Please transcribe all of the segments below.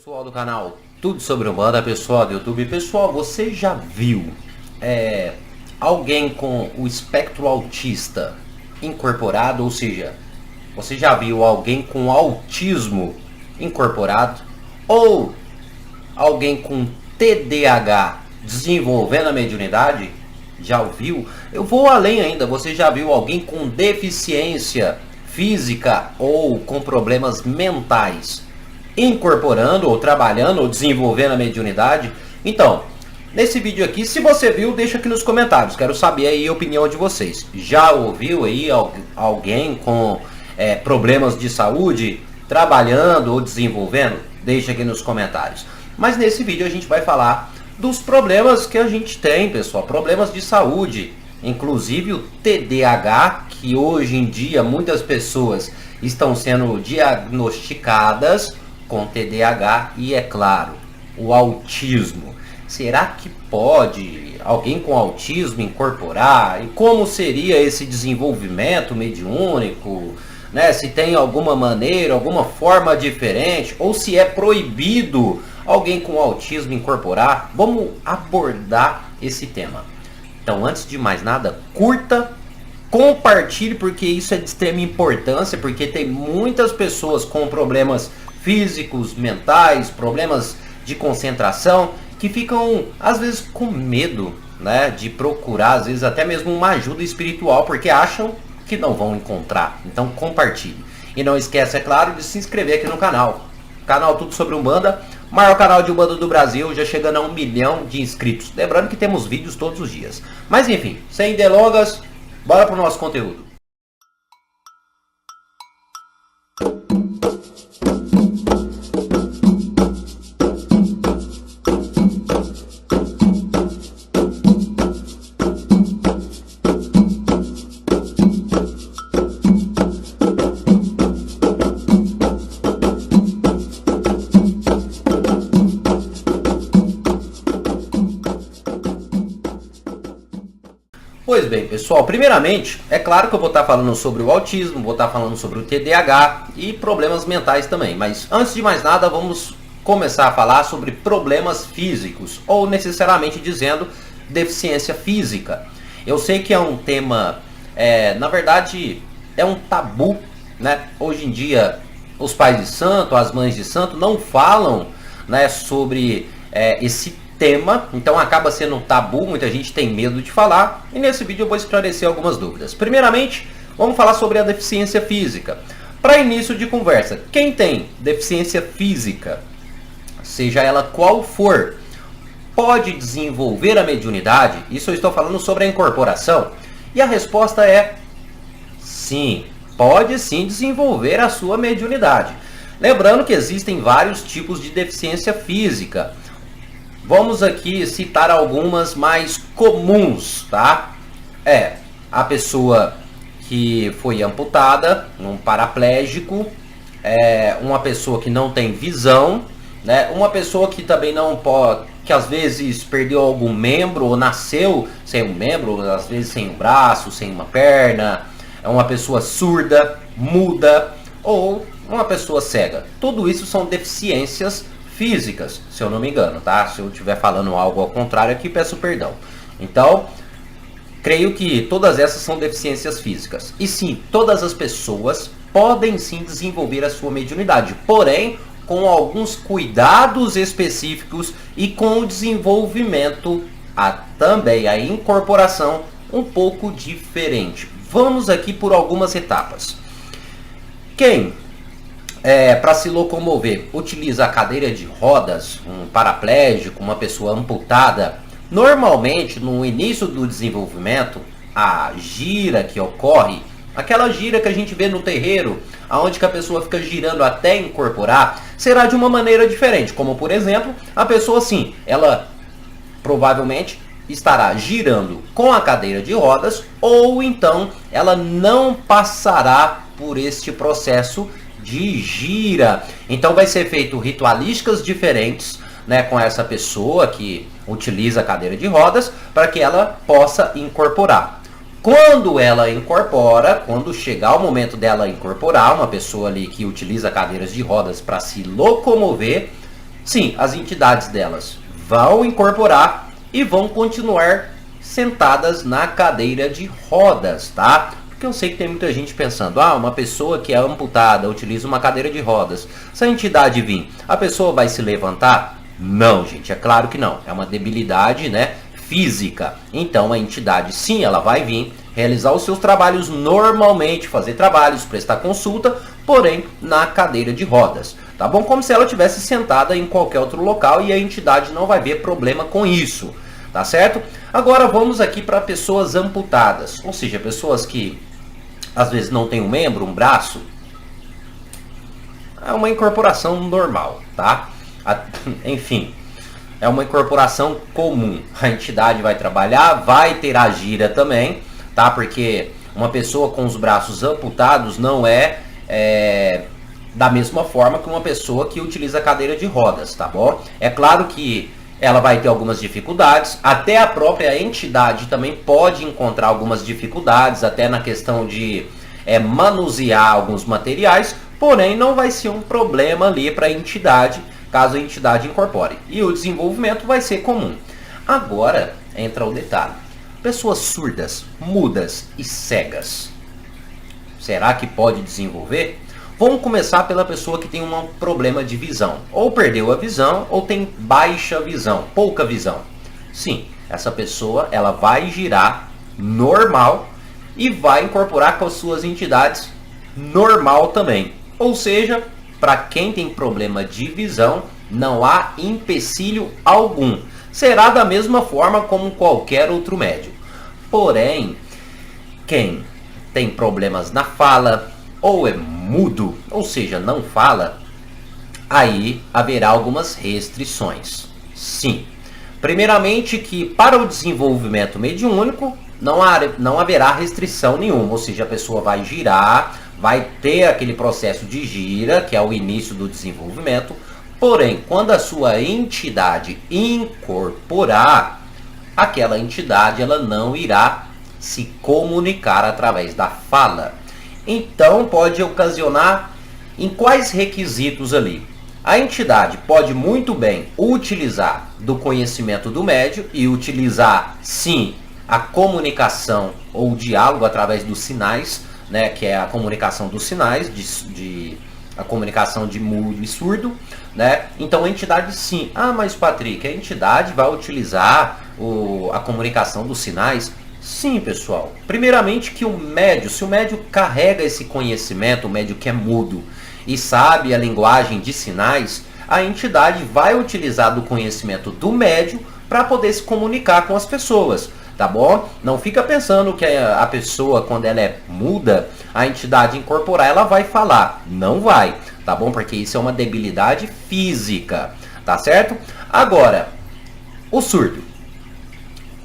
Pessoal do canal Tudo Sobre Umbanda, pessoal do YouTube. Pessoal, você já viu alguém com o espectro autista incorporado? Ou seja, você já viu alguém com autismo incorporado? Ou alguém com TDAH desenvolvendo a mediunidade? Já ouviu? Eu vou além ainda. Você já viu alguém com deficiência física ou com problemas mentais incorporando ou trabalhando ou desenvolvendo a mediunidade? Então, nesse vídeo aqui, se você viu, deixa aqui nos comentários. Quero saber aí a opinião de vocês. Já ouviu aí alguém com problemas de saúde trabalhando ou desenvolvendo? Deixa aqui nos comentários. Mas nesse vídeo a gente vai falar dos problemas que a gente tem, pessoal. Problemas de saúde. Inclusive o TDAH, que hoje em dia muitas pessoas estão sendo diagnosticadas com TDAH, e é claro, o autismo. Será que pode alguém com autismo incorporar? E como seria esse desenvolvimento mediúnico? Se tem alguma maneira, alguma forma diferente, ou se é proibido alguém com autismo incorporar? Vamos abordar esse tema. Então, antes de mais nada, curta, compartilhe, porque isso é de extrema importância, porque tem muitas pessoas com problemas físicos, mentais, problemas de concentração, que ficam, às vezes, com medo, de procurar, às vezes, até mesmo uma ajuda espiritual, porque acham que não vão encontrar. Então, compartilhe. E não esqueça, é claro, de se inscrever aqui no canal. Canal Tudo Sobre Umbanda, maior canal de Umbanda do Brasil, já chegando a 1 milhão de inscritos. Lembrando que temos vídeos todos os dias. Mas enfim, sem delongas, bora pro nosso conteúdo. Pois bem, pessoal, primeiramente, é claro que eu vou estar falando sobre o autismo, vou estar falando sobre o TDAH e problemas mentais também. Mas antes de mais nada, vamos começar a falar sobre problemas físicos, ou necessariamente dizendo, deficiência física. Eu sei que é um tema, na verdade, é um tabu, Hoje em dia, os pais de santo, as mães de santo não falam, sobre esse tema, então acaba sendo um tabu, muita gente tem medo de falar, e nesse vídeo eu vou esclarecer algumas dúvidas. Primeiramente, vamos falar sobre a deficiência física. Para início de conversa, quem tem deficiência física, seja ela qual for, pode desenvolver a mediunidade? Isso eu estou falando sobre a incorporação. E a resposta é sim, pode sim desenvolver a sua mediunidade. Lembrando que existem vários tipos de deficiência física. Vamos aqui citar algumas mais comuns, tá? A pessoa que foi amputada, um paraplégico, uma pessoa que não tem visão, uma pessoa que também não pode, que às vezes perdeu algum membro ou nasceu sem um membro, às vezes sem um braço, sem uma perna, uma pessoa surda, muda ou uma pessoa cega. Tudo isso são deficiências físicas, se eu não me engano, tá? Se eu estiver falando algo ao contrário aqui, peço perdão. Então, creio que todas essas são deficiências físicas. E sim, todas as pessoas podem sim desenvolver a sua mediunidade, porém, com alguns cuidados específicos e com o desenvolvimento, também a incorporação um pouco diferente. Vamos aqui por algumas etapas. Quem para se locomover utiliza a cadeira de rodas, um paraplégico, uma pessoa amputada, normalmente no início do desenvolvimento, a gira que ocorre, aquela gira que a gente vê no terreiro, aonde que a pessoa fica girando até incorporar, será de uma maneira diferente, como por exemplo, a pessoa sim, ela provavelmente estará girando com a cadeira de rodas, ou então ela não passará por este processo de gira. Então vai ser feito ritualísticas diferentes, com essa pessoa que utiliza a cadeira de rodas, para que ela possa incorporar. Quando ela incorpora, quando chegar o momento dela incorporar, uma pessoa ali que utiliza cadeiras de rodas para se locomover, sim, as entidades delas vão incorporar e vão continuar sentadas na cadeira de rodas, tá? Porque eu sei que tem muita gente pensando, uma pessoa que é amputada utiliza uma cadeira de rodas. Se a entidade vir, a pessoa vai se levantar? Não, gente, é claro que não. É uma debilidade, né, física. Então a entidade, sim, ela vai vir realizar os seus trabalhos normalmente, fazer trabalhos, prestar consulta, porém na cadeira de rodas, tá bom? Como se ela tivesse sentada em qualquer outro local e a entidade não vai ver problema com isso, tá certo? Agora vamos aqui para pessoas amputadas, ou seja, pessoas que às vezes não tem um membro, um braço. É uma incorporação normal, tá? Enfim, é uma incorporação comum. A entidade vai trabalhar, vai ter a gira também, tá? Porque uma pessoa com os braços amputados não é da mesma forma que uma pessoa que utiliza a cadeira de rodas, tá bom? É claro que ela vai ter algumas dificuldades, até a própria entidade também pode encontrar algumas dificuldades, até na questão de manusear alguns materiais, porém não vai ser um problema ali para a entidade, caso a entidade incorpore. E o desenvolvimento vai ser comum. Agora entra o detalhe. Pessoas surdas, mudas e cegas, será que pode desenvolver? Vamos começar pela pessoa que tem um problema de visão. Ou perdeu a visão, ou tem baixa visão, pouca visão. Sim, essa pessoa ela vai girar normal e vai incorporar com as suas entidades normal também. Ou seja, para quem tem problema de visão, não há empecilho algum. Será da mesma forma como qualquer outro médium. Porém, quem tem problemas na fala, ou é mudo, ou seja, não fala, aí haverá algumas restrições. Sim. Primeiramente que para o desenvolvimento mediúnico não haverá restrição nenhuma, ou seja, a pessoa vai girar, vai ter aquele processo de gira, que é o início do desenvolvimento, porém, quando a sua entidade incorporar, aquela entidade ela não irá se comunicar através da fala. Então pode ocasionar em quais requisitos ali? A entidade pode muito bem utilizar do conhecimento do médium e utilizar sim a comunicação ou o diálogo através dos sinais, né, que é a comunicação dos sinais, a comunicação de mudo e surdo, né? Então a entidade sim. Mas Patrick, a entidade vai utilizar a comunicação dos sinais? Sim, pessoal. Primeiramente que o médium, se o médium carrega esse conhecimento, o médium que é mudo e sabe a linguagem de sinais, a entidade vai utilizar do conhecimento do médium para poder se comunicar com as pessoas, tá bom? Não fica pensando que a pessoa, quando ela é muda, a entidade incorporar, ela vai falar. Não vai, tá bom? Porque isso é uma debilidade física, tá certo? Agora, o surdo.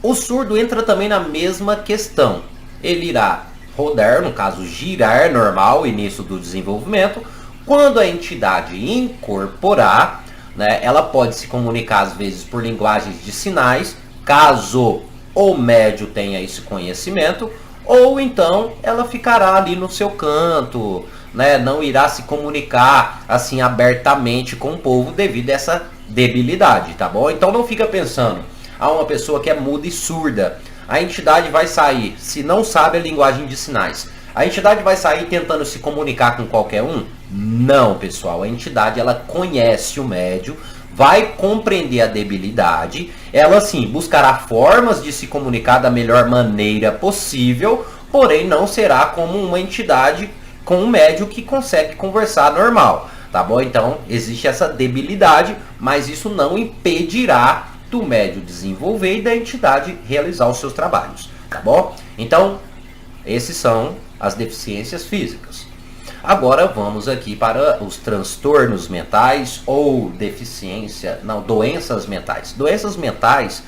O surdo entra também na mesma questão. Ele irá rodar, no caso girar normal, início do desenvolvimento. Quando a entidade incorporar, né, ela pode se comunicar às vezes por linguagens de sinais, caso o médium tenha esse conhecimento, ou então ela ficará ali no seu canto, né, não irá se comunicar assim abertamente com o povo devido a essa debilidade, tá bom? Então não fica pensando, uma pessoa que é muda e surda, a entidade vai sair, se não sabe a linguagem de sinais, a entidade vai sair tentando se comunicar com qualquer um? Não, pessoal, a entidade ela conhece o médium, vai compreender a debilidade, ela sim buscará formas de se comunicar da melhor maneira possível, porém não será como uma entidade com um médium que consegue conversar normal, tá bom? Então existe essa debilidade, mas isso não impedirá do médium desenvolver e da entidade realizar os seus trabalhos, tá bom? Então, esses são as deficiências físicas. Agora vamos aqui para os transtornos mentais ou doenças mentais. Doenças mentais,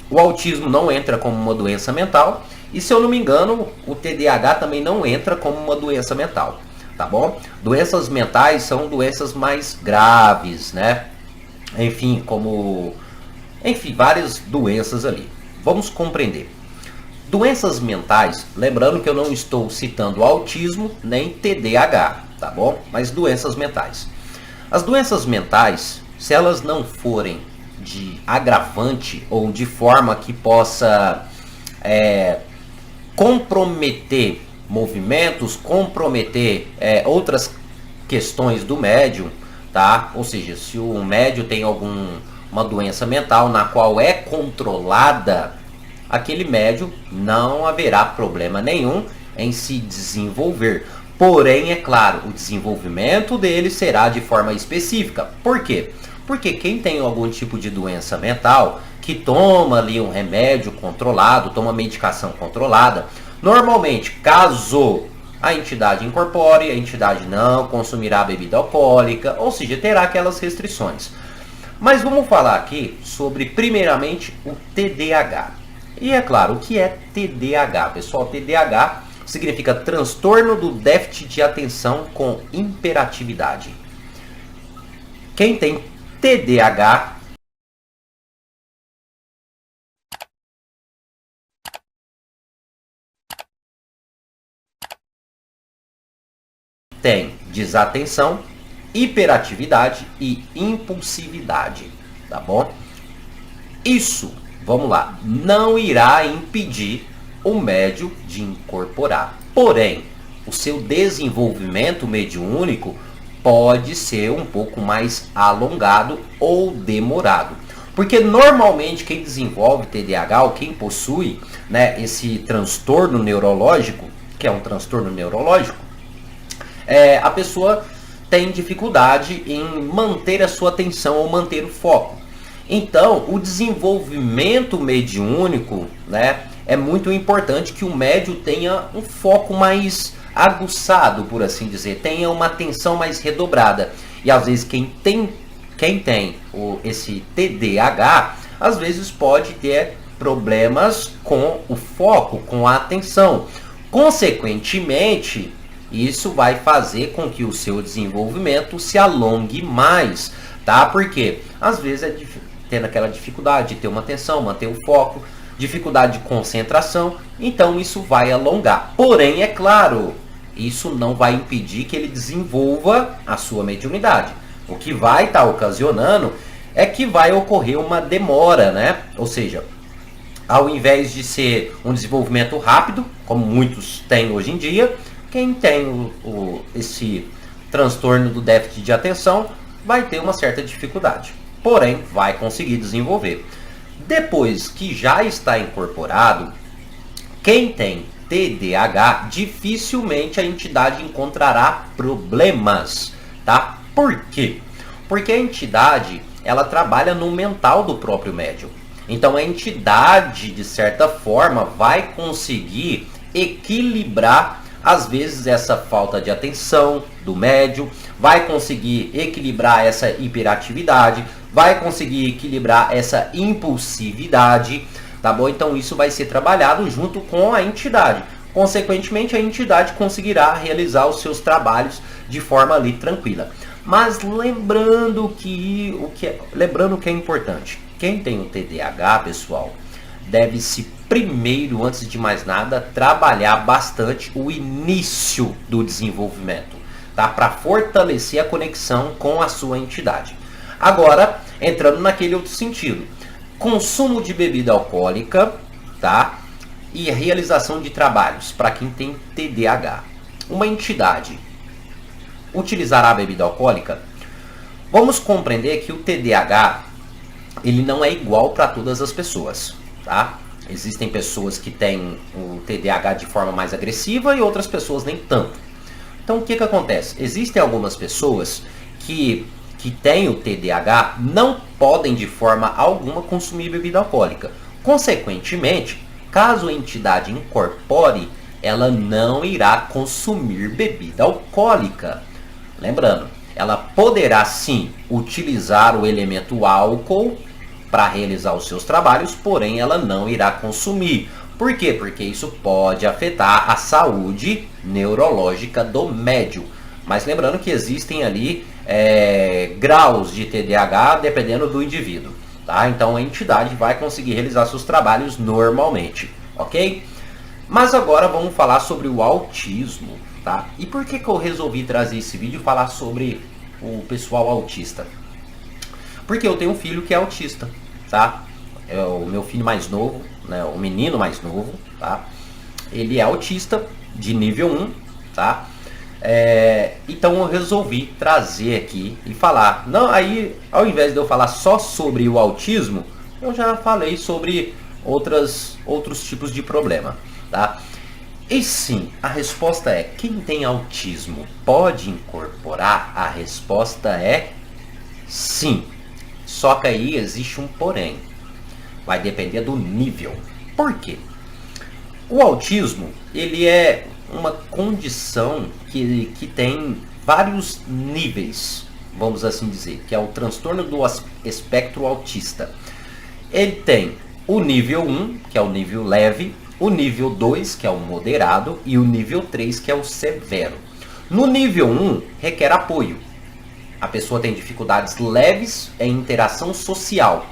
o autismo não entra como uma doença mental e, se eu não me engano, o TDAH também não entra como uma doença mental, tá bom? Doenças mentais são doenças mais graves, né? Enfim, várias doenças ali. Vamos compreender. Doenças mentais, lembrando que eu não estou citando autismo nem TDAH, tá bom? Mas doenças mentais. As doenças mentais, se elas não forem de agravante ou de forma que possa comprometer movimentos, comprometer outras questões do médium, tá? Ou seja, se o médium tem uma doença mental na qual é controlada, aquele médium não haverá problema nenhum em se desenvolver. Porém, é claro, o desenvolvimento dele será de forma específica. Por quê? Porque quem tem algum tipo de doença mental, que toma ali um remédio controlado, toma medicação controlada, normalmente, caso a entidade incorpore, a entidade não consumirá bebida alcoólica, ou seja, terá aquelas restrições. Mas vamos falar aqui sobre, primeiramente, o TDAH. E é claro, o que é TDAH? Pessoal, TDAH significa transtorno do déficit de atenção com hiperatividade. Quem tem TDAH tem desatenção, hiperatividade e impulsividade, tá bom? Isso, vamos lá, não irá impedir o médium de incorporar. Porém, o seu desenvolvimento mediúnico pode ser um pouco mais alongado ou demorado. Porque normalmente quem desenvolve TDAH ou quem possui, né, esse transtorno neurológico, que é um transtorno neurológico, a pessoa tem dificuldade em manter a sua atenção ou manter o foco. Então, o desenvolvimento mediúnico, né, é muito importante que o médium tenha um foco mais aguçado, por assim dizer, tenha uma atenção mais redobrada. E às vezes quem tem esse TDAH, às vezes pode ter problemas com o foco, com a atenção. Consequentemente, isso vai fazer com que o seu desenvolvimento se alongue mais, tá? Porque às vezes tendo aquela dificuldade de ter uma atenção, manter o foco, dificuldade de concentração, então isso vai alongar. Porém, é claro, isso não vai impedir que ele desenvolva a sua mediunidade. O que vai estar ocasionando é que vai ocorrer uma demora, né? Ou seja, ao invés de ser um desenvolvimento rápido, como muitos têm hoje em dia, quem tem esse transtorno do déficit de atenção vai ter uma certa dificuldade. Porém, vai conseguir desenvolver. Depois que já está incorporado, quem tem TDAH, dificilmente a entidade encontrará problemas, tá? Por quê? Porque a entidade, ela trabalha no mental do próprio médium. Então a entidade, de certa forma, vai conseguir equilibrar, às vezes, essa falta de atenção do médium, vai conseguir equilibrar essa hiperatividade, vai conseguir equilibrar essa impulsividade, tá bom? Então isso vai ser trabalhado junto com a entidade. Consequentemente, a entidade conseguirá realizar os seus trabalhos de forma ali tranquila. Mas lembrando que é importante, quem tem o TDAH, pessoal, deve-se primeiro, antes de mais nada, trabalhar bastante o início do desenvolvimento, tá? Para fortalecer a conexão com a sua entidade. Agora, entrando naquele outro sentido, consumo de bebida alcoólica, tá? E realização de trabalhos para quem tem TDAH. Uma entidade utilizará a bebida alcoólica? Vamos compreender que o TDAH, ele não é igual para todas as pessoas, tá? Existem pessoas que têm o TDAH de forma mais agressiva e outras pessoas nem tanto. Então o que acontece? Existem algumas pessoas que têm o TDAH não podem de forma alguma consumir bebida alcoólica. Consequentemente, caso a entidade incorpore, ela não irá consumir bebida alcoólica. Lembrando, ela poderá sim utilizar o elemento álcool para realizar os seus trabalhos, porém ela não irá consumir. Por quê? Porque isso pode afetar a saúde neurológica do médium. Mas lembrando que existem ali graus de TDAH dependendo do indivíduo, tá? Então a entidade vai conseguir realizar seus trabalhos normalmente, ok? Mas agora vamos falar sobre o autismo, tá? E por que eu resolvi trazer esse vídeo e falar sobre o pessoal autista? Porque eu tenho um filho que é autista, tá? É o meu filho mais novo, né? O menino mais novo, tá? Ele é autista de nível 1, tá? Então eu resolvi trazer aqui e falar. Não, aí ao invés de eu falar só sobre o autismo, eu já falei sobre outros tipos de problema, tá? E sim, a resposta é: quem tem autismo pode incorporar? A resposta é sim. Só que aí existe um porém. Vai depender do nível. Por quê? O autismo, ele é uma condição que tem vários níveis, vamos assim dizer, que é o transtorno do espectro autista. Ele tem o nível 1, que é o nível leve, o nível 2, que é o moderado, e o nível 3, que é o severo. No nível 1, requer apoio. A pessoa tem dificuldades leves em interação social,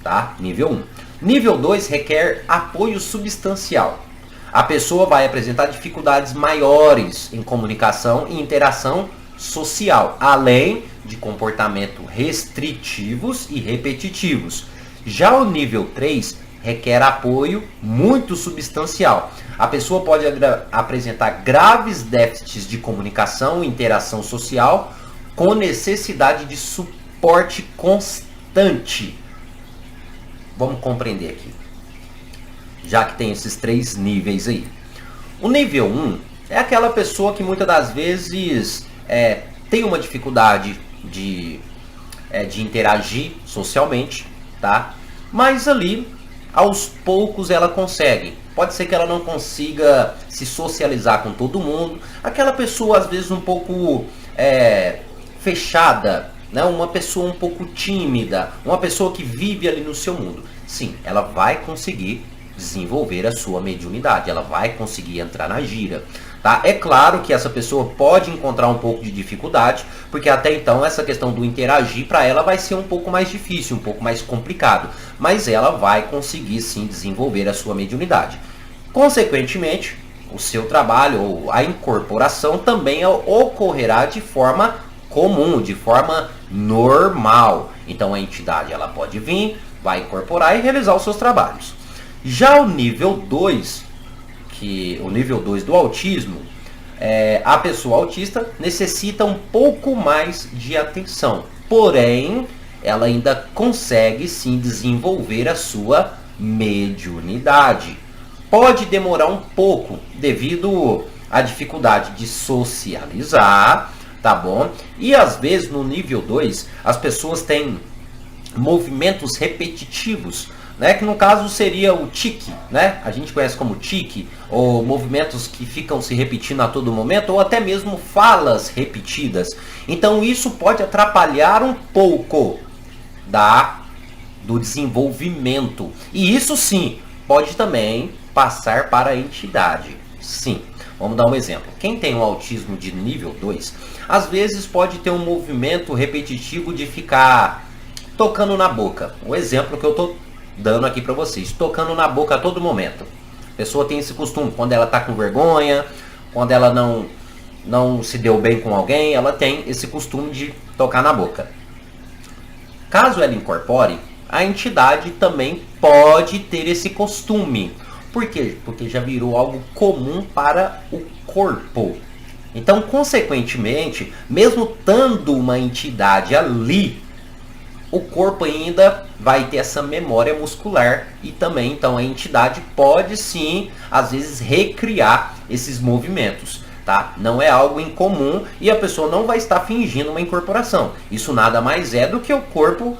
tá? Nível 1. Nível 2 requer apoio substancial. A pessoa vai apresentar dificuldades maiores em comunicação e interação social, além de comportamento restritivos e repetitivos. Já o nível 3 requer apoio muito substancial. A pessoa pode apresentar graves déficits de comunicação e interação social com necessidade de suporte constante. Vamos compreender aqui, já que tem esses 3 níveis aí. O nível 1 é aquela pessoa que muitas das vezes tem uma dificuldade de interagir socialmente, tá? Mas ali, aos poucos, ela consegue. Pode ser que ela não consiga se socializar com todo mundo. Aquela pessoa, às vezes, um pouco fechada, né? Uma pessoa um pouco tímida, uma pessoa que vive ali no seu mundo. Sim, ela vai conseguir desenvolver a sua mediunidade, ela vai conseguir entrar na gira, tá? É claro que essa pessoa pode encontrar um pouco de dificuldade, porque até então essa questão do interagir para ela vai ser um pouco mais difícil, um pouco mais complicado, mas ela vai conseguir sim desenvolver a sua mediunidade. Consequentemente, o seu trabalho ou a incorporação também ocorrerá de forma comum, de forma normal. Então a entidade ela pode vir, vai incorporar e realizar os seus trabalhos. Já o nível 2, o nível 2 do autismo, a pessoa autista necessita um pouco mais de atenção. Porém, ela ainda consegue sim desenvolver a sua mediunidade. Pode demorar um pouco devido à dificuldade de socializar, tá bom? E às vezes no nível 2 as pessoas têm movimentos repetitivos, né? Que no caso seria o tique, né? A gente conhece como tique, ou movimentos que ficam se repetindo a todo momento, ou até mesmo falas repetidas. Então isso pode atrapalhar um pouco do desenvolvimento. E isso sim pode também passar para a entidade. Sim. Vamos dar um exemplo. Quem tem um autismo de nível 2, às vezes pode ter um movimento repetitivo de ficar tocando na boca. O exemplo que eu estou dando aqui para vocês, tocando na boca a todo momento. A pessoa tem esse costume, quando ela está com vergonha, quando ela não se deu bem com alguém, ela tem esse costume de tocar na boca. Caso ela incorpore, a entidade também pode ter esse costume. Por quê? Porque já virou algo comum para o corpo. Então, consequentemente, mesmo estando uma entidade ali, o corpo ainda vai ter essa memória muscular e também, então, a entidade pode sim, às vezes, recriar esses movimentos, tá? Não é algo incomum e a pessoa não vai estar fingindo uma incorporação. Isso nada mais é do que o corpo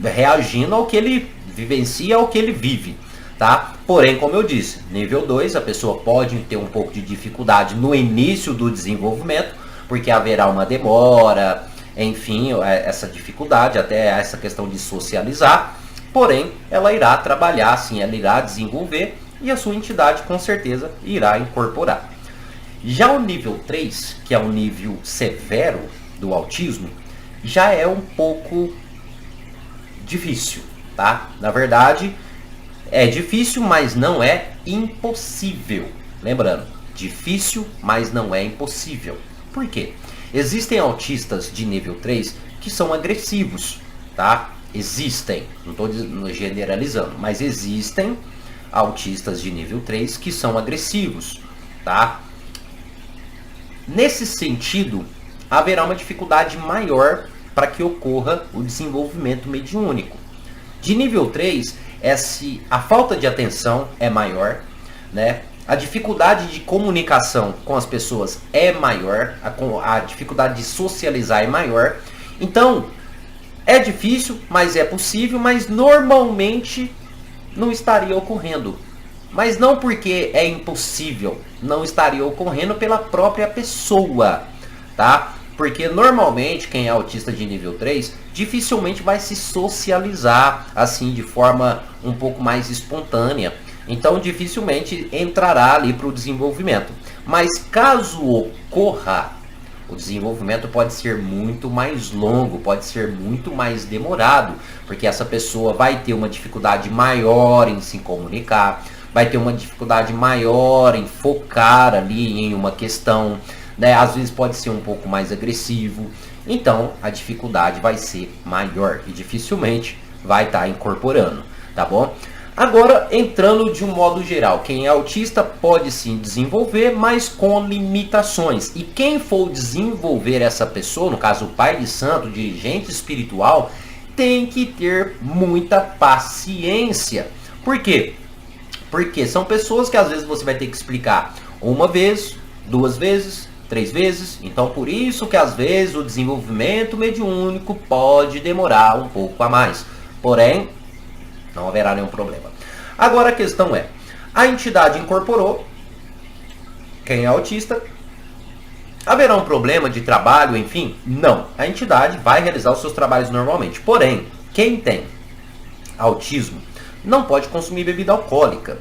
reagindo ao que ele vivencia, ao que ele vive, tá? Porém, como eu disse, nível 2, a pessoa pode ter um pouco de dificuldade no início do desenvolvimento, porque haverá uma demora, enfim, essa dificuldade, até essa questão de socializar, porém, ela irá trabalhar, sim, ela irá desenvolver e a sua entidade com certeza irá incorporar. Já o nível 3, que é o nível severo do autismo, já é um pouco difícil, tá? Na verdade, é difícil, mas não é impossível. Lembrando, difícil, mas não é impossível. Por quê? Existem autistas de nível 3 que são agressivos, tá? Existem, não estou generalizando, mas existem autistas de nível 3 que são agressivos, tá? Nesse sentido, haverá uma dificuldade maior para que ocorra o desenvolvimento mediúnico. De nível 3, a falta de atenção é maior, né? A dificuldade de comunicação com as pessoas é maior, a dificuldade de socializar é maior. Então, é difícil, mas é possível, mas normalmente não estaria ocorrendo. Mas não porque é impossível, não estaria ocorrendo pela própria pessoa, tá? Porque normalmente quem é autista de nível 3 dificilmente vai se socializar assim de forma um pouco mais espontânea. Então dificilmente entrará ali para o desenvolvimento. Mas caso ocorra, o desenvolvimento pode ser muito mais longo, pode ser muito mais demorado, porque essa pessoa vai ter uma dificuldade maior em se comunicar, vai ter uma dificuldade maior em focar ali em uma questão, né? Às vezes pode ser um pouco mais agressivo, então a dificuldade vai ser maior e dificilmente vai estar incorporando, tá bom? Agora, entrando de um modo geral, quem é autista pode sim desenvolver, mas com limitações. E quem for desenvolver essa pessoa, no caso o pai de santo, o dirigente espiritual, tem que ter muita paciência. Por quê? Porque são pessoas que às vezes você vai ter que explicar uma vez, 2 vezes, 3 vezes. Então por isso que às vezes o desenvolvimento mediúnico pode demorar um pouco a mais. Porém, não haverá nenhum problema. Agora a questão é, a entidade incorporou, quem é autista, haverá um problema de trabalho, enfim? Não. A entidade vai realizar os seus trabalhos normalmente. Porém, quem tem autismo não pode consumir bebida alcoólica.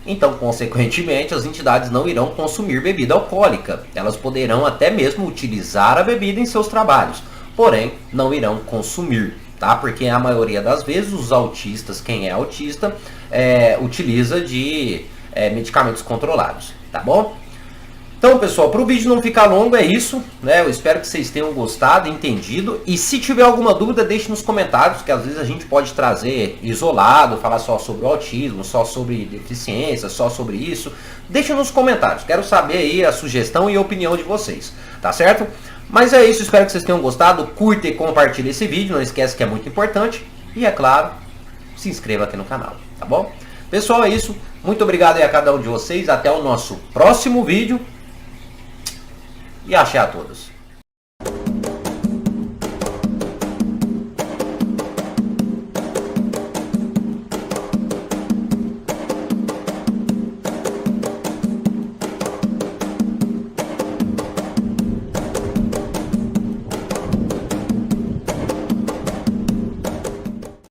Então, consequentemente, as entidades não irão consumir bebida alcoólica. Elas poderão até mesmo utilizar a bebida em seus trabalhos, porém, não irão consumir. Tá? Porque a maioria das vezes os autistas, quem é autista, utiliza de medicamentos controlados, tá bom? Então, pessoal, para o vídeo não ficar longo, é isso, né? Eu espero que vocês tenham gostado, entendido. E se tiver alguma dúvida, deixe nos comentários, que às vezes a gente pode trazer isolado, falar só sobre o autismo, só sobre deficiência, só sobre isso. Deixe nos comentários, quero saber aí a sugestão e a opinião de vocês, tá certo? Mas é isso, espero que vocês tenham gostado, curta e compartilhe esse vídeo, não esquece que é muito importante. E é claro, se inscreva aqui no canal, tá bom? Pessoal, é isso, muito obrigado aí a cada um de vocês, até o nosso próximo vídeo. E axé a todos.